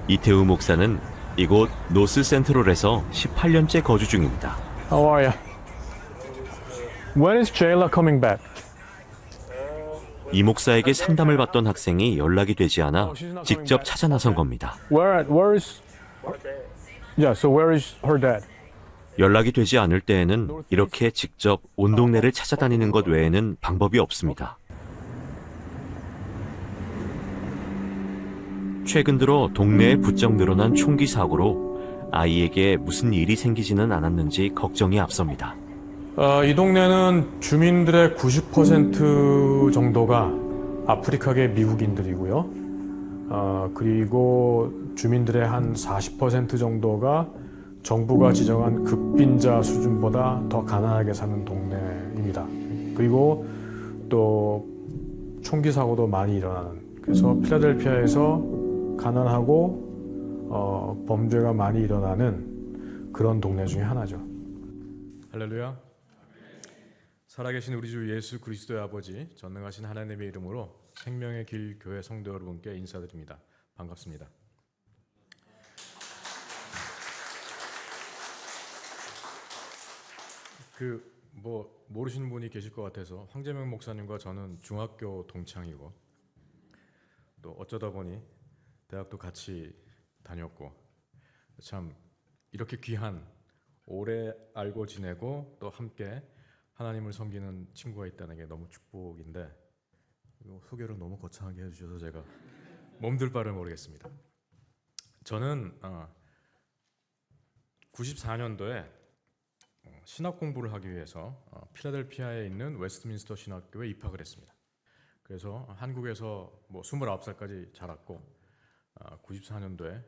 이태우 목사는 이곳 노스 센트럴에서 18년째 거주 중입니다. How are you? When is Jayla coming back? 이 목사에게 상담을 받던 학생이 연락이 되지 않아 직접 찾아 나선 겁니다. Where is? Yeah, so where is her dad? 연락이 되지 않을 때에는 이렇게 직접 온 동네를 찾아다니는 것 외에는 방법이 없습니다. 최근 들어 동네에 부쩍 늘어난 총기 사고로 아이에게 무슨 일이 생기지는 않았는지 걱정이 앞섭니다. 이 동네는 주민들의 90% 정도가 아프리카계 미국인들이고요. 그리고 주민들의 한 40% 정도가 정부가 지정한 극빈자 수준보다 더 가난하게 사는 동네입니다. 그리고 또 총기 사고도 많이 일어나는, 그래서 필라델피아에서 가난하고 범죄가 많이 일어나는 그런 동네 중에 하나죠. 할렐루야. 살아계신 우리 주 예수 그리스도의 아버지, 전능하신 하나님의 이름으로 생명의 길 교회 성도 여러분께 인사드립니다. 반갑습니다. 모르시는 분이 계실 것 같아서 황재명 목사님과 저는 중학교 동창이고 또 어쩌다 보니 대학도 같이 다녔고, 참 이렇게 귀한, 오래 알고 지내고 또 함께 하나님을 섬기는 친구가 있다는 게 너무 축복인데, 소개를 너무 거창하게 해주셔서 제가 몸둘 바를 모르겠습니다. 저는 94년도에 신학 공부를 하기 위해서 필라델피아에 있는 웨스트민스터 신학교에 입학을 했습니다. 그래서 한국에서 29살까지 자랐고 94년도에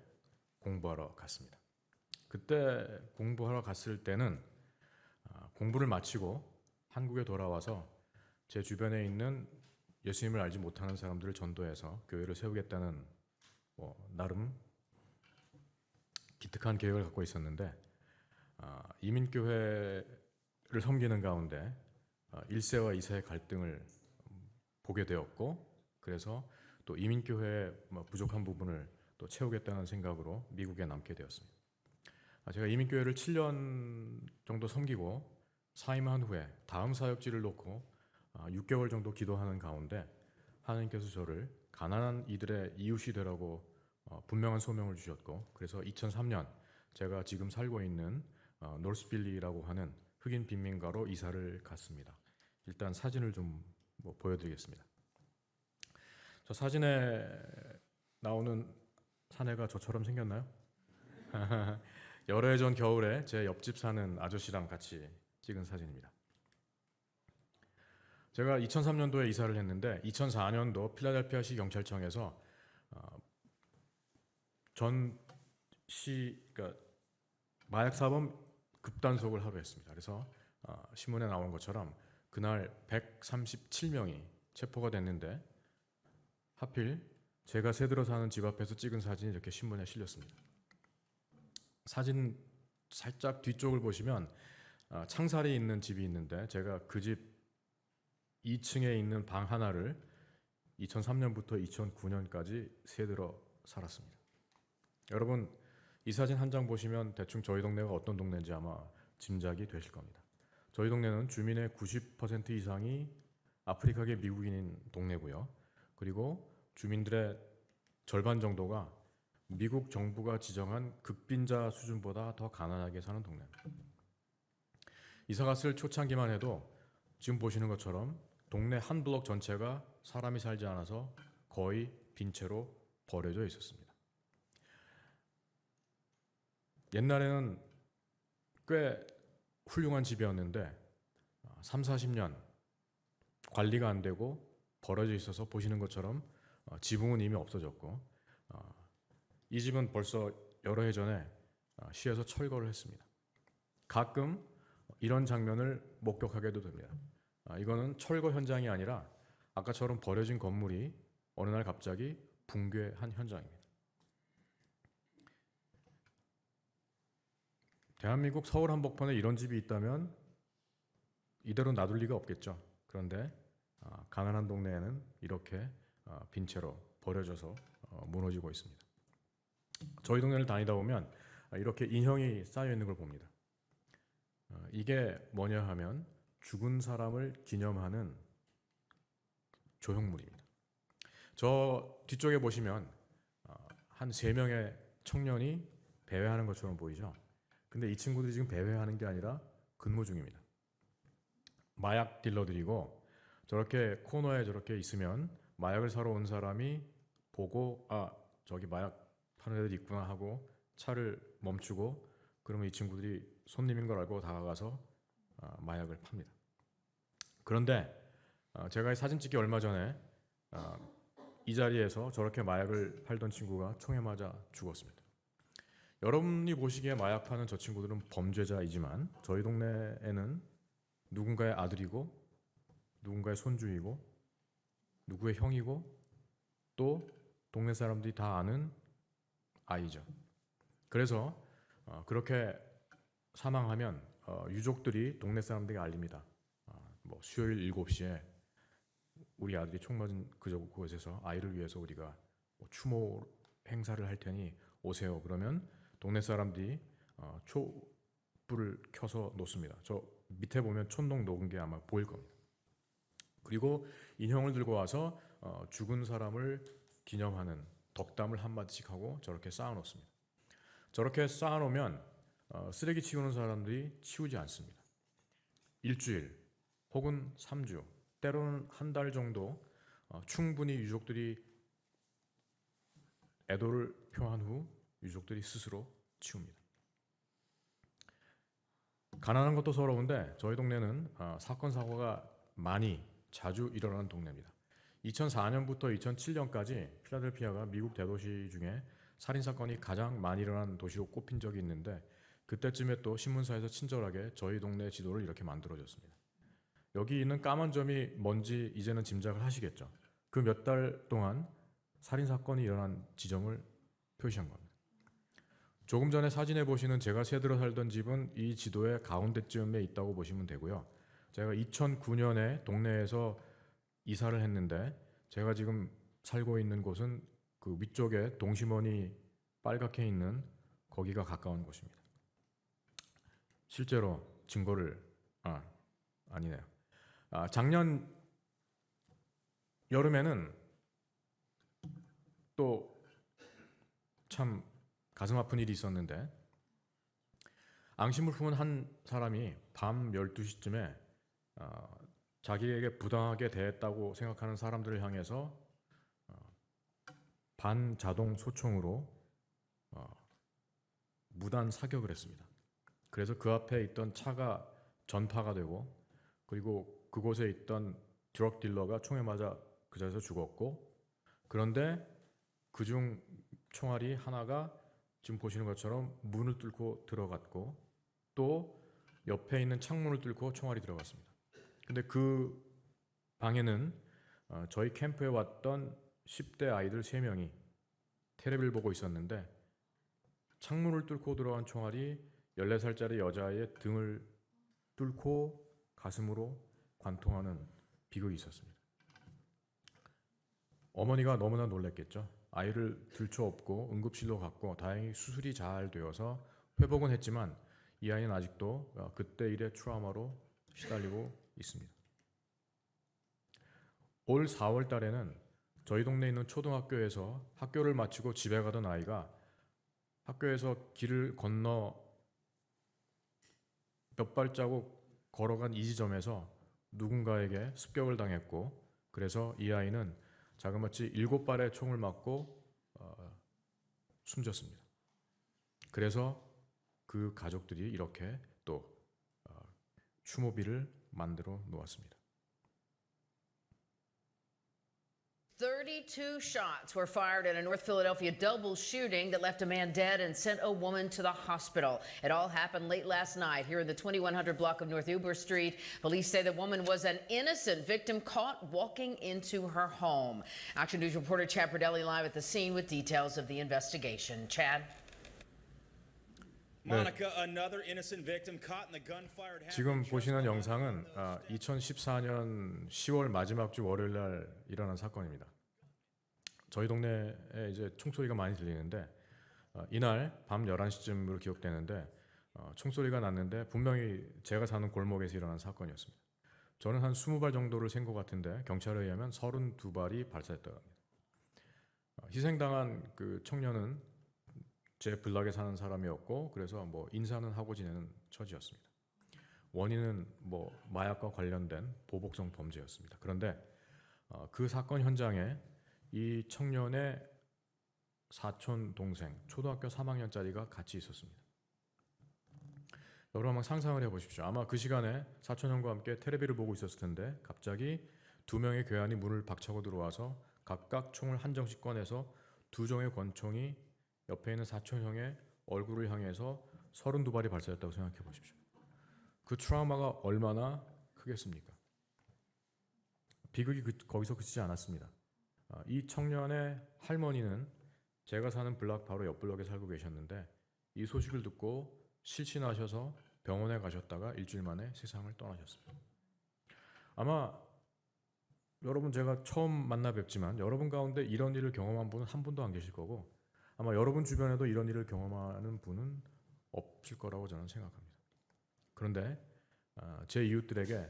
공부하러 갔습니다. 그때 공부하러 갔을 때는 공부를 마치고 한국에 돌아와서 제 주변에 있는 예수님을 알지 못하는 사람들을 전도해서 교회를 세우겠다는 나름 기특한 계획을 갖고 있었는데, 이민교회를 섬기는 가운데 1세와 2세의 갈등을 보게 되었고, 그래서 또 이민교회의 부족한 부분을 또 채우겠다는 생각으로 미국에 남게 되었습니다. 제가 이민교회를 7년 정도 섬기고 사임한 후에 다음 사역지를 놓고 6개월 정도 기도하는 가운데 하나님께서 저를 가난한 이들의 이웃이 되라고 분명한 소명을 주셨고, 그래서 2003년 제가 지금 살고 있는 노스빌리라고 하는 흑인 빈민가로 이사를 갔습니다. 일단 사진을 좀 보여드리겠습니다. 저 사진에 나오는 사내가 저처럼 생겼나요? 여러 해 전 겨울에 제 옆집 사는 아저씨랑 같이 찍은 사진입니다. 제가 2003년도에 이사를 했는데 2004년도 필라델피아시 경찰청에서 그러니까 마약 사범 급단속을 하루 했습니다. 그래서 신문에 나온 것처럼 그날 137명이 체포가 됐는데, 하필 제가 새들어 사는 집 앞에서 찍은 사진이 이렇게 신문에 실렸습니다. 사진 살짝 뒤쪽을 보시면 창살이 있는 집이 있는데, 제가 그 집 2층에 있는 방 하나를 2003년부터 2009년까지 새들어 살았습니다. 여러분, 이 사진 한 장 보시면 대충 저희 동네가 어떤 동네인지 아마 짐작이 되실 겁니다. 저희 동네는 주민의 90% 이상이 아프리카계 미국인인 동네고요. 그리고 주민들의 절반 정도가 미국 정부가 지정한 극빈자 수준보다 더 가난하게 사는 동네입니다. 이사 갔을 초창기만 해도 지금 보시는 것처럼 동네 한 블록 전체가 사람이 살지 않아서 거의 빈 채로 버려져 있었습니다. 옛날에는 꽤 훌륭한 집이었는데 30-40년 관리가 안 되고 버려져 있어서 보시는 것처럼 지붕은 이미 없어졌고, 이 집은 벌써 여러 해 전에 시에서 철거를 했습니다. 가끔 이런 장면을 목격하게도 됩니다. 이거는 철거 현장이 아니라 아까처럼 버려진 건물이 어느 날 갑자기 붕괴한 현장입니다. 대한민국 서울 한복판에 이런 집이 있다면 이대로 놔둘 리가 없겠죠. 그런데 가난한 동네에는 이렇게 빈 채로 버려져서 무너지고 있습니다. 저희 동네를 다니다 보면 이렇게 인형이 쌓여 있는 걸 봅니다. 이게 뭐냐 하면 죽은 사람을 기념하는 조형물입니다. 저 뒤쪽에 보시면 한 3명의 청년이 배회하는 것처럼 보이죠. 근데 이 친구들이 지금 배회하는 게 아니라 근무 중입니다. 마약 딜러들이고, 저렇게 코너에 저렇게 있으면 마약을 사러 온 사람이 보고 저기 마약 파는 애들 있구나 하고 차를 멈추고, 그러면 이 친구들이 손님인 걸 알고 다가가서 마약을 팝니다. 그런데 제가 사진 찍기 얼마 전에 이 자리에서 저렇게 마약을 팔던 친구가 총에 맞아 죽었습니다. 여러분이 보시기에 마약 파는 저 친구들은 범죄자이지만 저희 동네에는 누군가의 아들이고 누군가의 손주이고 누구의 형이고 또 동네 사람들이 다 아는 아이죠. 그래서 그렇게 사망하면 유족들이 동네 사람들에게 알립니다. 뭐 수요일 7시에 우리 아들이 총 맞은 그곳에서 아이를 위해서 우리가 뭐 추모 행사를 할 테니 오세요. 그러면 동네 사람들이 촛불을 켜서 놓습니다. 저 밑에 보면 촛농 녹은 게 아마 보일 겁니다. 그리고 인형을 들고 와서 죽은 사람을 기념하는 덕담을 한마디씩 하고 저렇게 쌓아놓습니다. 저렇게 쌓아놓으면 쓰레기 치우는 사람들이 치우지 않습니다. 일주일 혹은 3주, 때로는 한 달 정도 충분히 유족들이 애도를 표한 후 유족들이 스스로 치웁니다. 가난한 것도 서러운데 저희 동네는 사건 사고가 많이 자주 일어나는 동네입니다. 2004년부터 2007년까지 필라델피아가 미국 대도시 중에 살인사건이 가장 많이 일어난 도시로 꼽힌 적이 있는데, 그때쯤에 또 신문사에서 친절하게 저희 동네 지도를 이렇게 만들어줬습니다. 여기 있는 까만 점이 뭔지 이제는 짐작을 하시겠죠. 그 몇 달 동안 살인사건이 일어난 지점을 표시한 겁니다. 조금 전에 사진에 보시는 제가 새들어 살던 집은 이 지도의 가운데쯤에 있다고 보시면 되고요. 제가 2009년에 동네에서 이사를 했는데 제가 지금 살고 있는 곳은 그 위쪽에 동심원이 빨갛게 있는 거기가 가까운 곳입니다. 실제로 증거를 아니네요. 작년 여름에는 또 참 가슴 아픈 일이 있었는데, 앙심을 품은 한 사람이 밤 12시쯤에 자기에게 부당하게 대했다고 생각하는 사람들을 향해서 반자동 소총으로 무단 사격을 했습니다. 그래서 그 앞에 있던 차가 전파가 되고, 그리고 그곳에 있던 드럭 딜러가 총에 맞아 그 자리에서 죽었고, 그런데 그중 총알이 하나가 지금 보시는 것처럼 문을 뚫고 들어갔고, 또 옆에 있는 창문을 뚫고 총알이 들어갔습니다. 근데 그 방에는 저희 캠프에 왔던 10대 아이들 3명이 텔레비를 보고 있었는데, 창문을 뚫고 들어간 총알이 14살짜리 여자아이의 등을 뚫고 가슴으로 관통하는 비극이 있었습니다. 어머니가 너무나 놀랐겠죠. 아이를 들쳐업고 응급실로 갔고 다행히 수술이 잘 되어서 회복은 했지만 이 아이는 아직도 그때 일의 트라우마로 시달리고 있습니다. 올 4월 달에는 저희 동네에 있는 초등학교에서 학교를 마치고 집에 가던 아이가 학교에서 길을 건너 몇 발자국 걸어간 이 지점에서 누군가에게 습격을 당했고, 그래서 이 아이는 자그마치 7발의 총을 맞고 숨졌습니다. 그래서 그 가족들이 이렇게 또 추모비를 만들어 놓았습니다. 32 shots were fired in a North Philadelphia double shooting that left a man dead and sent a woman to the hospital. It all happened late last night here in the 2100 block of North Uber Street. Police say the woman was an innocent victim caught walking into her home. Action News reporter Chad Pradelli live at the scene with details of the investigation. Chad? Monica, another innocent victim caught in the gunfire. 지금 보시는 영상은 2014년 10월 마지막 주 월요일 날 일어난 사건입니다. 저희 동네에 이제 총소리가 많이 들리는데 이날 밤 11시쯤으로 기억되는데 총소리가 났는데 분명히 제가 사는 골목에서 일어난 사건이었습니다. 저는 한 20발 정도를 센 것 같은데 경찰에 의하면 32발이 발사했다고 합니다. 희생당한 그 청년은 제 블락에 사는 사람이었고 그래서 뭐 인사는 하고 지내는 처지였습니다. 원인은 뭐 마약과 관련된 보복성 범죄였습니다. 그런데 그 사건 현장에 이 청년의 사촌 동생 초등학교 3학년짜리가 같이 있었습니다. 여러분 한번 상상을 해보십시오. 아마 그 시간에 사촌 형과 함께 텔레비를 보고 있었을 텐데 갑자기 두 명의 괴한이 문을 박차고 들어와서 각각 총을 한 정씩 꺼내서 두 종의 권총이 옆에 있는 사촌 형의 얼굴을 향해서 32발이 발사했다고 생각해 보십시오. 그 트라우마가 얼마나 크겠습니까? 비극이 거기서 그치지 않았습니다. 이 청년의 할머니는 제가 사는 블락 바로 옆 블럭에 살고 계셨는데 이 소식을 듣고 실신하셔서 병원에 가셨다가 일주일 만에 세상을 떠나셨습니다. 아마 여러분 제가 처음 만나 뵙지만 여러분 가운데 이런 일을 경험한 분은 한 분도 안 계실 거고 아마 여러분 주변에도 이런 일을 경험하는 분은 없을 거라고 저는 생각합니다. 그런데 제 이웃들에게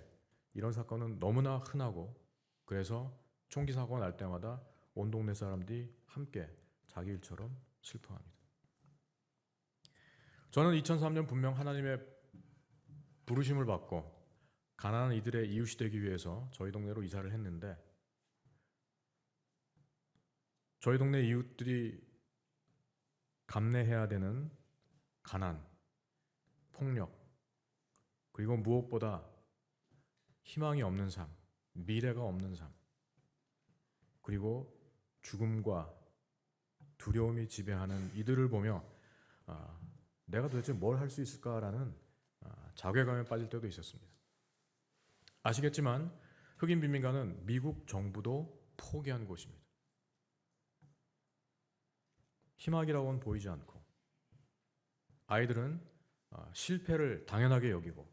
이런 사건은 너무나 흔하고 그래서 총기 사고가 날 때마다 온 동네 사람들이 함께 자기 일처럼 슬퍼합니다. 저는 2003년 분명 하나님의 부르심을 받고 가난한 이들의 이웃이 되기 위해서 저희 동네로 이사를 했는데 저희 동네 이웃들이 감내해야 되는 가난, 폭력, 그리고 무엇보다 희망이 없는 삶, 미래가 없는 삶, 그리고 죽음과 두려움이 지배하는 이들을 보며 내가 도대체 뭘 할 수 있을까라는 자괴감에 빠질 때도 있었습니다. 아시겠지만 흑인 빈민가는 미국 정부도 포기한 곳입니다. 희망이라고는 보이지 않고 아이들은 실패를 당연하게 여기고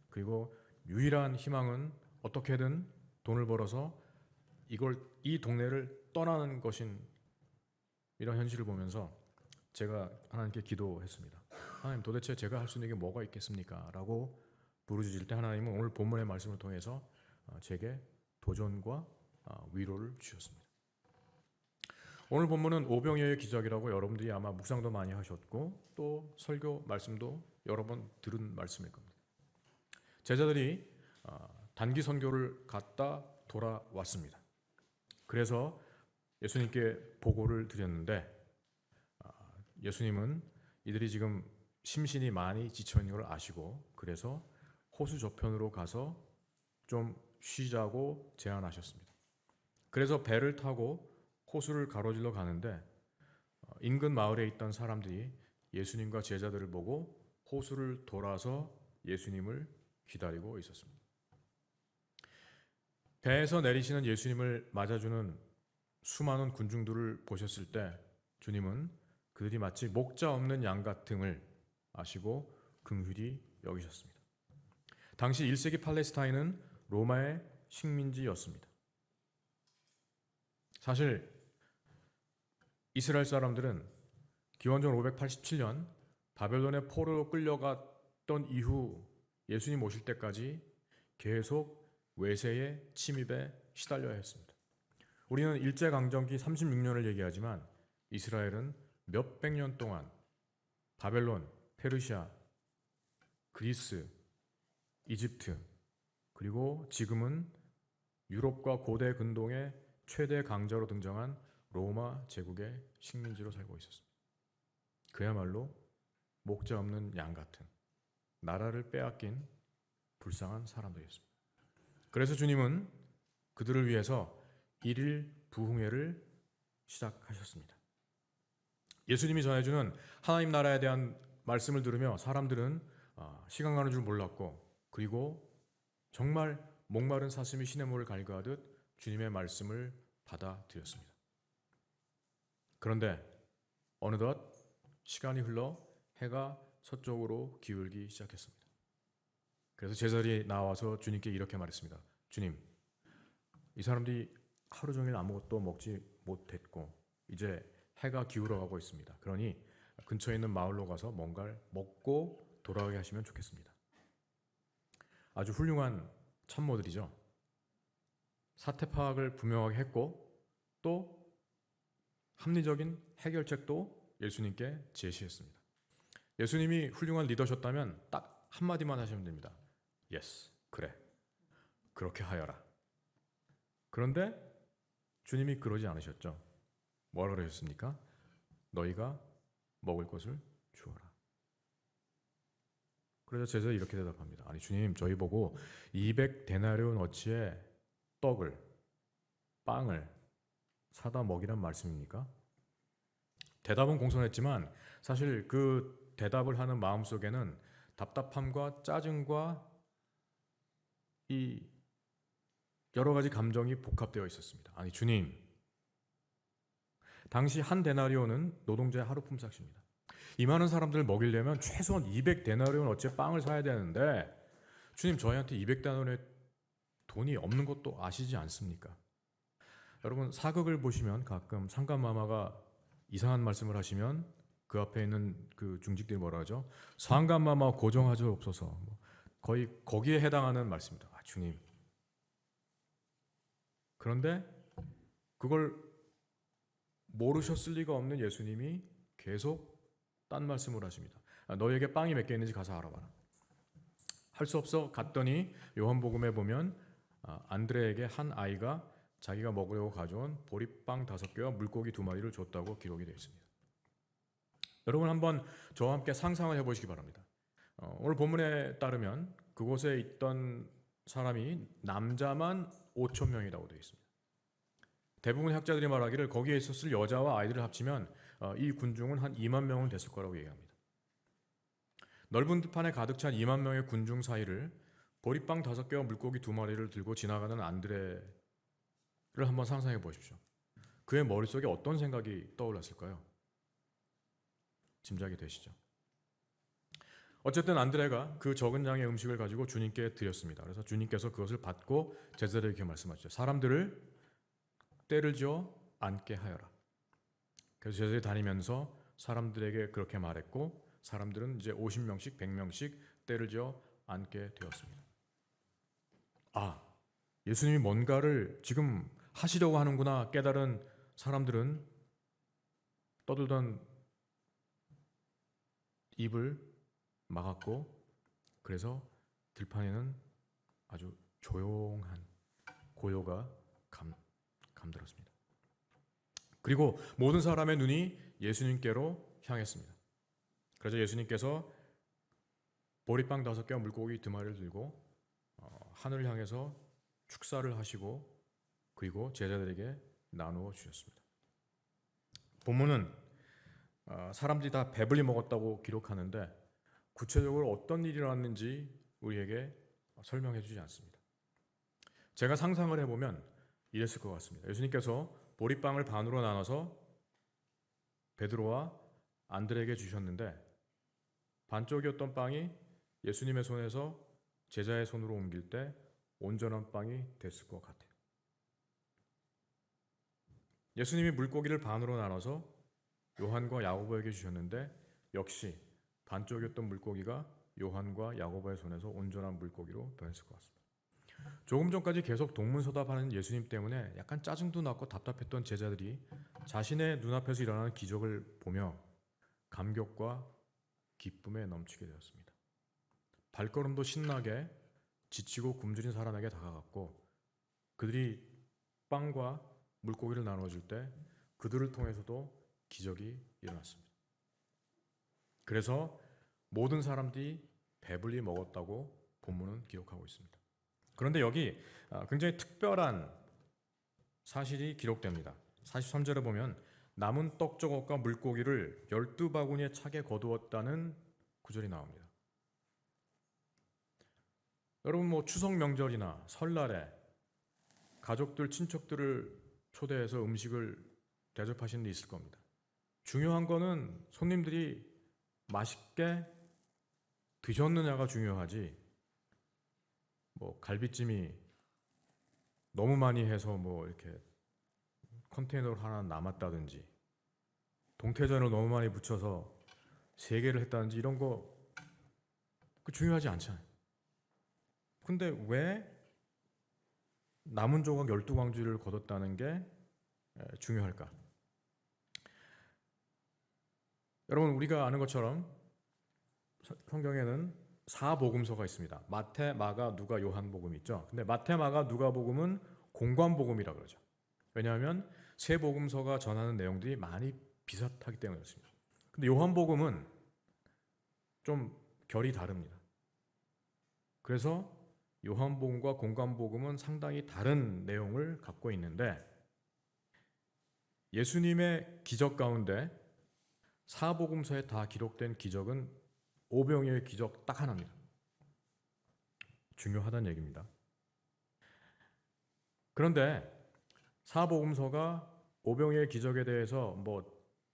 그리고 유일한 희망은 어떻게든 돈을 벌어서 이 동네를 떠나는 것인 이런 현실을 보면서 제가 하나님께 기도했습니다. 하나님 도대체 제가 할 수 있는 게 뭐가 있겠습니까? 라고 부르짖을 때 하나님은 오늘 본문의 말씀을 통해서 제게 도전과 위로를 주셨습니다. 오늘 본문은 오병이어의 기적이라고 여러분들이 아마 묵상도 많이 하셨고 또 설교 말씀도 여러 번 들은 말씀일 겁니다. 제자들이 단기 선교를 갔다 돌아왔습니다. 그래서 예수님께 보고를 드렸는데 예수님은 이들이 지금 심신이 많이 지쳐있는 걸 아시고 그래서 호수 저편으로 가서 좀 쉬자고 제안하셨습니다. 그래서 배를 타고 호수를 가로질러 가는데 인근 마을에 있던 사람들이 예수님과 제자들을 보고 호수를 돌아서 예수님을 기다리고 있었습니다. 배에서 내리시는 예수님을 맞아주는 수많은 군중들을 보셨을 때 주님은 그들이 마치 목자 없는 양 같음을 아시고 긍휼히 여기셨습니다. 당시 1세기 팔레스타인은 로마의 식민지였습니다. 사실 이스라엘 사람들은 기원전 587년 바벨론의 포로로 끌려갔던 이후 예수님 오실 때까지 계속 외세의 침입에 시달려야 했습니다. 우리는 일제강점기 36년을 얘기하지만 이스라엘은 몇백 년 동안 바벨론, 페르시아, 그리스, 이집트 그리고 지금은 유럽과 고대 근동의 최대 강자로 등장한 로마 제국의 식민지로 살고 있었습니다. 그야말로 목자 없는 양 같은 나라를 빼앗긴 불쌍한 사람들이었습니다. 그래서 주님은 그들을 위해서 일일 부흥회를 시작하셨습니다. 예수님이 전해주는 하나님 나라에 대한 말씀을 들으며 사람들은 시간 가는 줄 몰랐고 그리고 정말 목마른 사슴이 시냇물을 갈구하듯 주님의 말씀을 받아들였습니다. 그런데 어느덧 시간이 흘러 해가 서쪽으로 기울기 시작했습니다. 그래서 제자들이 나와서 주님께 이렇게 말했습니다. 주님, 이 사람들이 하루 종일 아무것도 먹지 못했고 이제 해가 기울어가고 있습니다. 그러니 근처에 있는 마을로 가서 뭔가를 먹고 돌아가게 하시면 좋겠습니다. 아주 훌륭한 참모들이죠. 사태 파악을 분명하게 했고 또 합리적인 해결책도 예수님께 제시했습니다. 예수님이 훌륭한 리더셨다면 딱 한마디만 하시면 됩니다. Yes, 그래. 그렇게 하여라. 그런데 주님이 그러지 않으셨죠. 뭐라 그러셨습니까? 너희가 먹을 것을 주어라. 그래서 제자 이렇게 대답합니다. 아니 주님, 저희 보고 200데나리온 어치의 떡을, 빵을 사다 먹이란 말씀입니까? 대답은 공손했지만 사실 그 대답을 하는 마음속에는 답답함과 짜증과 이 여러 가지 감정이 복합되어 있었습니다. 아니 주님, 당시 한 데나리온은 노동자의 하루 품삯입니다. 이 많은 사람들을 먹이려면 최소한 200데나리온 어치의 빵을 사야 되는데 주님, 저희한테 200데나리온의 돈이 없는 것도 아시지 않습니까? 여러분, 사극을 보시면 가끔 상감마마가 이상한 말씀을 하시면 그 앞에 있는 그 중직들이 뭐라 하죠? 상감마마 고정하죠 없어서, 거의 거기에 해당하는 말씀입니다. 아, 주님. 그런데 그걸 모르셨을 리가 없는 예수님이 계속 딴 말씀을 하십니다. 너에게 빵이 몇 개 있는지 가서 알아봐라. 할 수 없어 갔더니 요한복음에 보면 안드레에게 한 아이가 자기가 먹으려고 가져온 보리빵 5개와 물고기 2마리를 줬다고 기록이 되어 있습니다. 여러분 한번 저와 함께 상상을 해보시기 바랍니다. 오늘 본문에 따르면 그곳에 있던 사람이 남자만 5천 명이라고 되어 있습니다. 대부분 학자들이 말하기를 거기에 있었을 여자와 아이들을 합치면 이 군중은 한 2만 명은 됐을 거라고 얘기합니다. 넓은 들판에 가득 찬 2만 명의 군중 사이를 보리빵 5개와 물고기 2마리를 들고 지나가는 안드레를 한번 상상해 보십시오. 그의 머릿속에 어떤 생각이 떠올랐을까요? 짐작이 되시죠? 어쨌든 안드레가 그 적은 양의 음식을 가지고 주님께 드렸습니다. 그래서 주님께서 그것을 받고 제자들에게 이렇게 말씀하시죠. 사람들을 때를 지어 앉게 하여라. 그래서 제자들이 다니면서 사람들에게 그렇게 말했고 사람들은 이제 50명씩 100명씩 때를 지어 앉게 되었습니다. 아, 예수님이 뭔가를 지금 하시려고 하는구나 깨달은 사람들은 떠들던 입을 막았고 그래서 들판에는 아주 조용한 고요가 감돌았습니다. 그리고 모든 사람의 눈이 예수님께로 향했습니다. 그래서 예수님께서 보리빵 5개와 물고기 2마리를 들고 하늘을 향해서 축사를 하시고 그리고 제자들에게 나누어 주셨습니다. 본문은 사람들이 다 배불리 먹었다고 기록하는데 구체적으로 어떤 일이 일어났는지 우리에게 설명해 주지 않습니다. 제가 상상을 해보면 이랬을 것 같습니다. 예수님께서 보리빵을 반으로 나눠서 베드로와 안드레에게 주셨는데 반쪽이었던 빵이 예수님의 손에서 제자의 손으로 옮길 때 온전한 빵이 됐을 것 같아요. 예수님이 물고기를 반으로 나눠서 요한과 야고보에게 주셨는데 역시 반쪽이었던 물고기가 요한과 야고보의 손에서 온전한 물고기로 변했을 것 같습니다. 조금 전까지 계속 동문서답하는 예수님 때문에 약간 짜증도 났고 답답했던 제자들이 자신의 눈앞에서 일어나는 기적을 보며 감격과 기쁨에 넘치게 되었습니다. 발걸음도 신나게 지치고 굶주린 사람에게 다가갔고 그들이 빵과 물고기를 나눠줄 때 그들을 통해서도 기적이 일어났습니다. 그래서 모든 사람들이 배불리 먹었다고 본문은 기록하고 있습니다. 그런데 여기 굉장히 특별한 사실이 기록됩니다. 43절에 보면 남은 떡 저것과 물고기를 12바구니에 차게 거두었다는 구절이 나옵니다. 여러분 추석 명절이나 설날에 가족들, 친척들을 초대해서 음식을 대접하시는 데 있을 겁니다. 중요한 거는 손님들이 맛있게 드셨느냐가 중요하지 갈비찜이 너무 많이 해서 이렇게 컨테이너로 하나 남았다든지 동태전을 너무 많이 붙여서 3개를 했다든지 이런 거 중요하지 않잖아요. 근데 왜 남은 조각 12광주를 거뒀다는 게 중요할까? 여러분, 우리가 아는 것처럼 성경에는 4복음서가 있습니다. 마태, 마가, 누가, 요한복음이 있죠. 근데 마태, 마가, 누가복음은 공관복음이라고 그러죠. 왜냐하면 세 복음서가 전하는 내용들이 많이 비슷하기 때문에 그렇습니다. 근데 요한복음은 좀 결이 다릅니다. 그래서 요한복음과 공관복음은 상당히 다른 내용을 갖고 있는데, 예수님의 기적 가운데 사복음서에 다 기록된 기적은 오병이어의 기적 딱 하나입니다. 중요하다는 얘기입니다. 그런데 사복음서가 오병이어의 기적에 대해서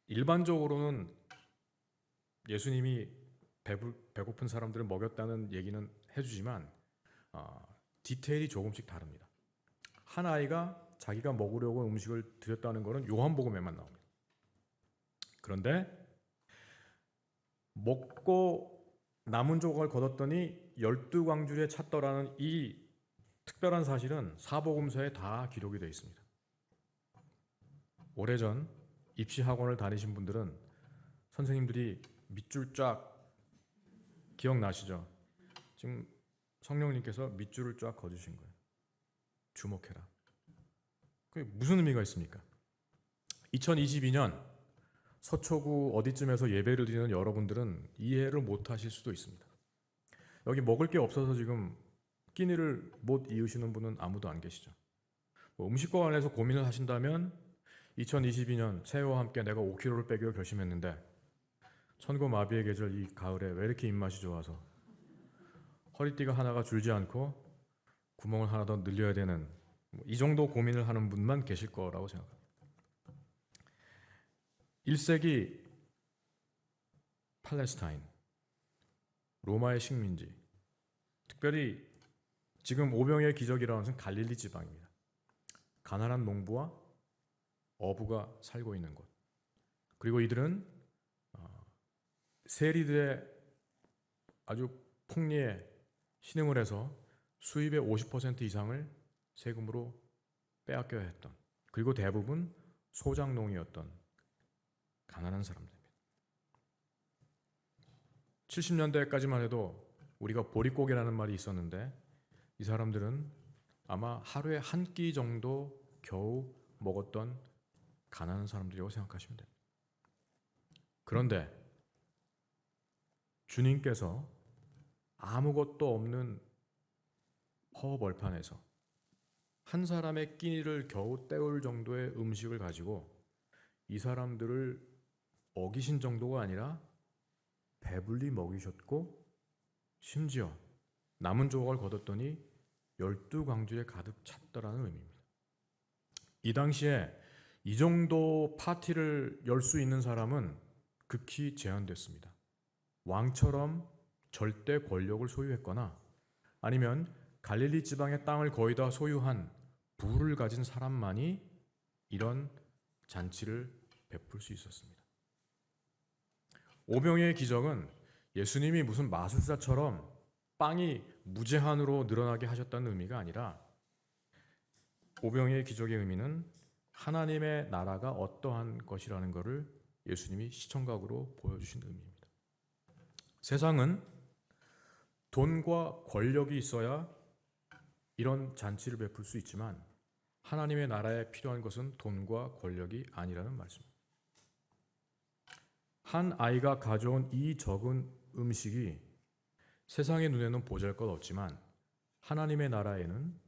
일반적으로는 예수님이 배고픈 사람들을 먹였다는 얘기는 해주지만 디테일이 조금씩 다릅니다. 한 아이가 자기가 먹으려고 음식을 드렸다는 것은 요한복음에만 나옵니다. 그런데 먹고 남은 조각을 거뒀더니 12광주리에 찼더라는 이 특별한 사실은 사복음서에 다 기록이 되어 있습니다. 오래전 입시학원을 다니신 분들은 선생님들이 밑줄 쫙 기억나시죠? 지금 성령님께서 밑줄을 쫙 그어주신 거예요. 주목해라. 그게 무슨 의미가 있습니까? 2022년 서초구 어디쯤에서 예배를 드리는 여러분들은 이해를 못 하실 수도 있습니다. 여기 먹을 게 없어서 지금 끼니를 못 이으시는 분은 아무도 안 계시죠. 음식과 관련해서 고민을 하신다면 2022년 새해와 함께 내가 5kg를 빼기로 결심했는데 천고마비의 계절 이 가을에 왜 이렇게 입맛이 좋아서 허리띠가 하나가 줄지 않고 구멍을 하나 더 늘려야 되는 이 정도 고민을 하는 분만 계실 거라고 생각합니다. 1세기 팔레스타인, 로마의 식민지, 특별히 지금 오병이어의 기적이라는 것은 갈릴리 지방입니다. 가난한 농부와 어부가 살고 있는 곳. 그리고 이들은 세리들의 아주 폭리에 신음을 해서 수입의 50% 이상을 세금으로 빼앗겨야 했던, 그리고 대부분 소작농이었던 가난한 사람들입니다. 70년대까지만 해도 우리가 보릿고개라는 말이 있었는데 이 사람들은 아마 하루에 한 끼 정도 겨우 먹었던 가난한 사람들이라고 생각하시면 됩니다. 그런데 주님께서 아무것도 없는 허벌판에서 한 사람의 끼니를 겨우 때울 정도의 음식을 가지고 이 사람들을 먹이신 정도가 아니라 배불리 먹이셨고 심지어 남은 조각을 거뒀더니 12광주에 가득 찼더라는 의미입니다. 이 당시에 이 정도 파티를 열 수 있는 사람은 극히 제한됐습니다. 왕처럼 절대 권력을 소유했거나 아니면 갈릴리 지방의 땅을 거의 다 소유한 부를 가진 사람만이 이런 잔치를 베풀 수 있었습니다. 오병이어의 기적은 예수님이 무슨 마술사처럼 빵이 무제한으로 늘어나게 하셨다는 의미가 아니라 오병이어의 기적의 의미는 하나님의 나라가 어떠한 것이라는 것을 예수님이 시청각으로 보여주신 의미입니다. 세상은 돈과 권력이 있어야 이런 잔치를 베풀 수 있지만 하나님의 나라에 필요한 것은 돈과 권력이 아니라는 말씀입니다. 한 아이가 가져온 이 적은 음식이 세상의 눈에는 보잘것없지만 하나님의 나라에는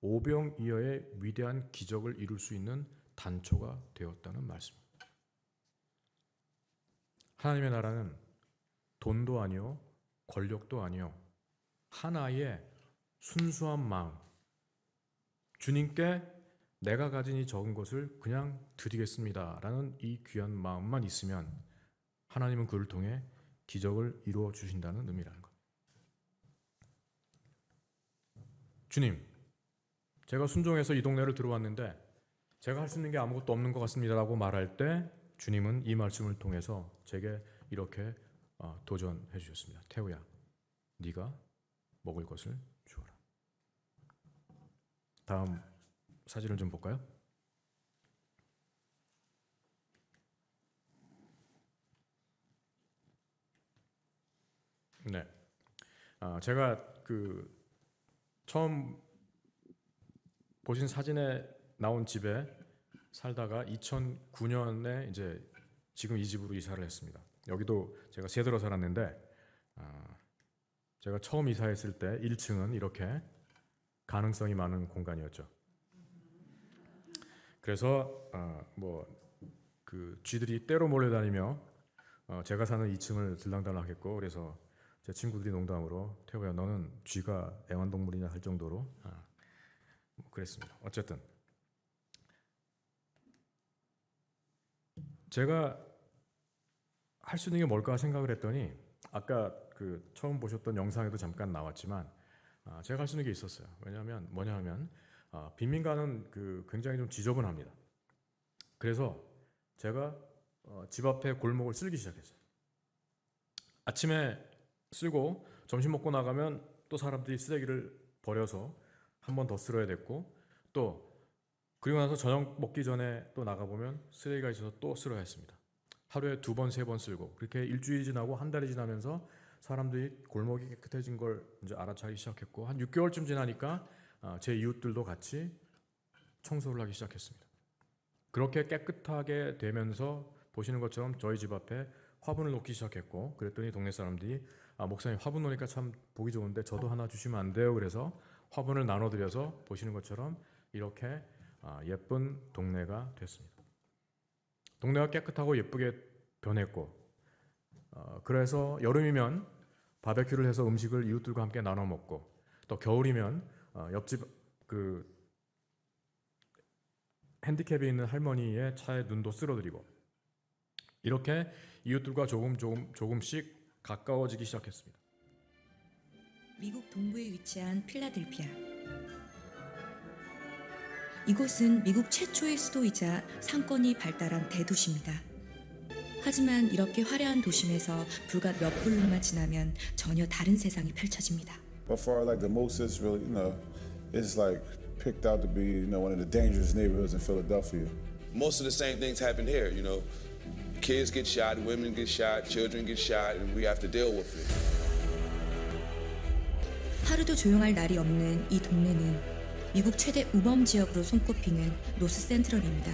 오병이어의 위대한 기적을 이룰 수 있는 단초가 되었다는 말씀입니다. 하나님의 나라는 돈도 아니요 권력도 아니요 한 아이의 순수한 마음, 주님께 내가 가진 이 적은 것을 그냥 드리겠습니다 라는 이 귀한 마음만 있으면 하나님은 그를 통해 기적을 이루어 주신다는 의미라는 것. 주님, 제가 순종해서 이 동네를 들어왔는데 제가 할 수 있는 게 아무것도 없는 것 같습니다 라고 말할 때 주님은 이 말씀을 통해서 제게 이렇게 도전해 주셨습니다. 태우야, 네가 먹을 것을 주어라. 다음 사진을 좀 볼까요? 네, 제가 처음 보신 사진에 나온 집에 살다가 2009년에 이제 지금 이 집으로 이사를 했습니다. 여기도 제가 새 들어 살았는데 제가 처음 이사했을 때 1층은 이렇게 가능성이 많은 공간이었죠. 그래서 쥐들이 떼로 몰려다니며 제가 사는 2층을 들락달락했고, 그래서 제 친구들이 농담으로 태호야 너는 쥐가 애완동물이냐 할 정도로 그랬습니다. 어쨌든 제가 할 수 있는 게 뭘까 생각을 했더니 아까 처음 보셨던 영상에도 잠깐 나왔지만 제가 할 수 있는 게 있었어요. 왜냐하면 뭐냐면 빈민가는 굉장히 좀 지저분합니다. 그래서 제가 집 앞에 골목을 쓸기 시작했어요. 아침에 쓸고 점심 먹고 나가면 또 사람들이 쓰레기를 버려서 한 번 더 쓸어야 됐고, 또 그리고 나서 저녁 먹기 전에 또 나가보면 쓰레기가 있어서 또 쓸어야 했습니다. 하루에 2번, 3번 쓸고, 그렇게 일주일이 지나고 한 달이 지나면서 사람들이 골목이 깨끗해진 걸 이제 알아차리기 시작했고, 한 6개월쯤 지나니까 제 이웃들도 같이 청소를 하기 시작했습니다. 그렇게 깨끗하게 되면서 보시는 것처럼 저희 집 앞에 화분을 놓기 시작했고, 그랬더니 동네 사람들이 목사님 화분 놓으니까 참 보기 좋은데 저도 하나 주시면 안 돼요? 그래서 화분을 나눠드려서 보시는 것처럼 이렇게 예쁜 동네가 됐습니다. 동네가 깨끗하고 예쁘게 변했고, 그래서 여름이면 바베큐를 해서 음식을 이웃들과 함께 나눠 먹고, 또 겨울이면 옆집 핸디캡이 있는 할머니의 차에 눈도 쓸어드리고, 이렇게 이웃들과 조금씩 가까워지기 시작했습니다. 미국 동부에 위치한 필라델피아. 이곳은 미국 최초의 수도이자 상권이 발달한 대도시입니다. 하지만 이렇게 화려한 도심에서 불과 몇 블록만 지나면 전혀 다른 세상이 펼쳐집니다. But far like the most, it's really, it's like picked out to be, one of the dangerous neighborhoods in Philadelphia. Most of the same things happen here, Kids get shot, women get shot, children get shot, and we have to deal with it. 하루도 조용할 날이 없는 이 동네는 미국 최대 우범 지역으로 손꼽히는 노스 센트럴입니다.